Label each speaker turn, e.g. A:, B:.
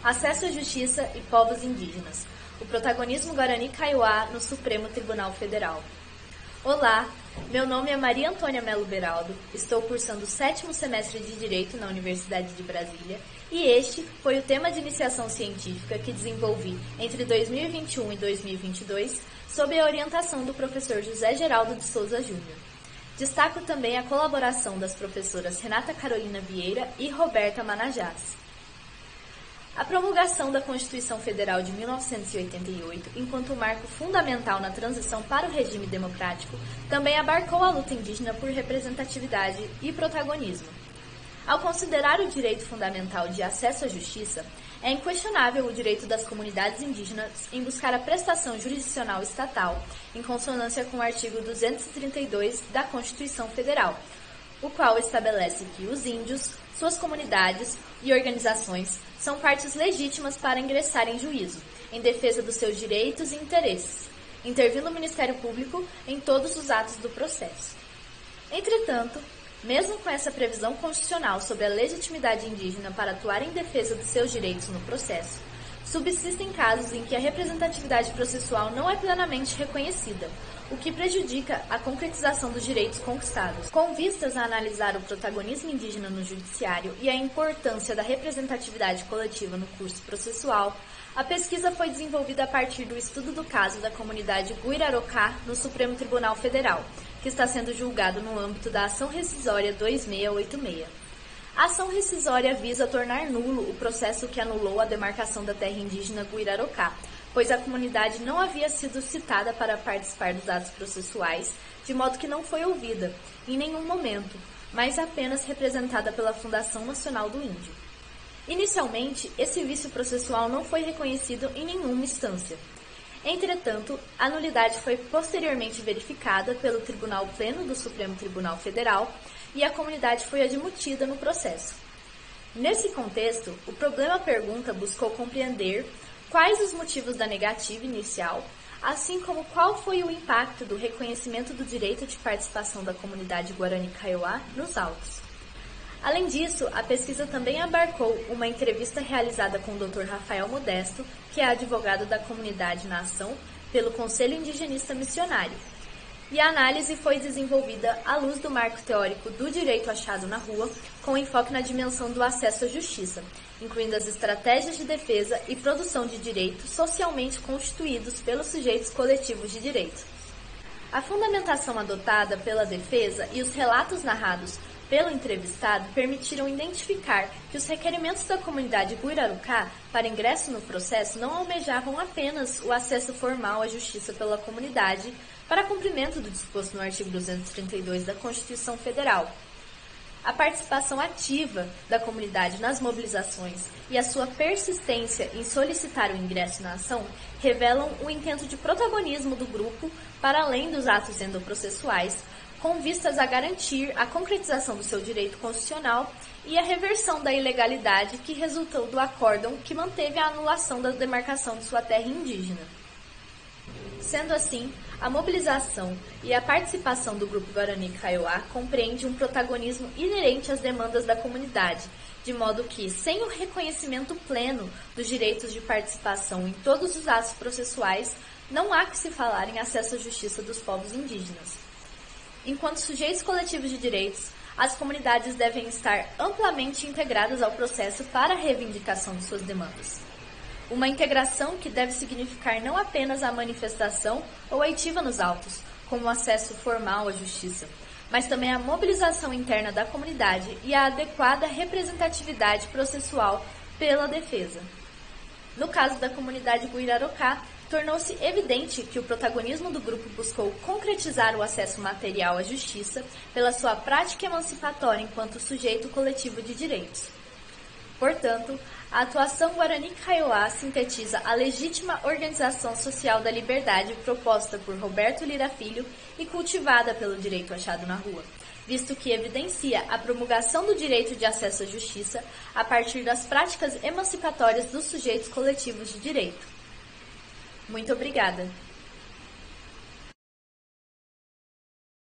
A: Acesso à Justiça e Povos Indígenas. O protagonismo Guarani Kaiowá no Supremo Tribunal Federal. Olá, meu nome é Maria Antônia Melo Beraldo, estou cursando o 7º semestre de Direito na Universidade de Brasília e este foi o tema de iniciação científica que desenvolvi entre 2021 e 2022 sob a orientação do professor José Geraldo de Souza Júnior. Destaco também a colaboração das professoras Renata Carolina Vieira e Roberta Manajás. A promulgação da Constituição Federal de 1988, enquanto marco fundamental na transição para o regime democrático, também abarcou a luta indígena por representatividade e protagonismo. Ao considerar o direito fundamental de acesso à justiça, é inquestionável o direito das comunidades indígenas em buscar a prestação jurisdicional estatal, em consonância com o artigo 232 da Constituição Federal, o qual estabelece que os índios, suas comunidades e organizações são partes legítimas para ingressar em juízo, em defesa dos seus direitos e interesses, intervindo o Ministério Público em todos os atos do processo. Entretanto, mesmo com essa previsão constitucional sobre a legitimidade indígena para atuar em defesa dos seus direitos no processo, subsistem casos em que a representatividade processual não é plenamente reconhecida, o que prejudica a concretização dos direitos conquistados. Com vistas a analisar o protagonismo indígena no judiciário e a importância da representatividade coletiva no curso processual, a pesquisa foi desenvolvida a partir do estudo do caso da comunidade Guirarocá no Supremo Tribunal Federal, que está sendo julgado no âmbito da Ação Rescisória 2686. A ação rescisória visa tornar nulo o processo que anulou a demarcação da terra indígena Guirarocá, pois a comunidade não havia sido citada para participar dos atos processuais, de modo que não foi ouvida, em nenhum momento, mas apenas representada pela Fundação Nacional do Índio. Inicialmente, esse vício processual não foi reconhecido em nenhuma instância. Entretanto, a nulidade foi posteriormente verificada pelo Tribunal Pleno do Supremo Tribunal Federal e a comunidade foi admitida no processo. Nesse contexto, o problema pergunta buscou compreender quais os motivos da negativa inicial, assim como qual foi o impacto do reconhecimento do direito de participação da comunidade Guarani Kaiowá nos autos. Além disso, a pesquisa também abarcou uma entrevista realizada com o Dr. Rafael Modesto, que é advogado da comunidade na ação, pelo Conselho Indigenista Missionário. E a análise foi desenvolvida à luz do marco teórico do direito achado na rua, com enfoque na dimensão do acesso à justiça, incluindo as estratégias de defesa e produção de direitos socialmente constituídos pelos sujeitos coletivos de direito. A fundamentação adotada pela defesa e os relatos narrados pelo entrevistado permitiram identificar que os requerimentos da comunidade Guirarocá para ingresso no processo não almejavam apenas o acesso formal à justiça pela comunidade para cumprimento do disposto no artigo 232 da Constituição Federal. A participação ativa da comunidade nas mobilizações e a sua persistência em solicitar o ingresso na ação revelam o intento de protagonismo do grupo para além dos atos endoprocessuais, com vistas a garantir a concretização do seu direito constitucional e a reversão da ilegalidade que resultou do acórdão que manteve a anulação da demarcação de sua terra indígena. Sendo assim, a mobilização e a participação do Grupo Guarani Kaiowá compreende um protagonismo inerente às demandas da comunidade, de modo que, sem o reconhecimento pleno dos direitos de participação em todos os atos processuais, não há que se falar em acesso à justiça dos povos indígenas. Enquanto sujeitos coletivos de direitos, as comunidades devem estar amplamente integradas ao processo para a reivindicação de suas demandas. Uma integração que deve significar não apenas a manifestação ou oitiva nos autos, como o acesso formal à justiça, mas também a mobilização interna da comunidade e a adequada representatividade processual pela defesa. No caso da comunidade Guirarocá, tornou-se evidente que o protagonismo do grupo buscou concretizar o acesso material à justiça pela sua prática emancipatória enquanto sujeito coletivo de direitos. Portanto, a atuação Guarani Kaiowá sintetiza a legítima organização social da liberdade proposta por Roberto Lira Filho e cultivada pelo direito achado na rua, visto que evidencia a promulgação do direito de acesso à justiça a partir das práticas emancipatórias dos sujeitos coletivos de direito. Muito obrigada.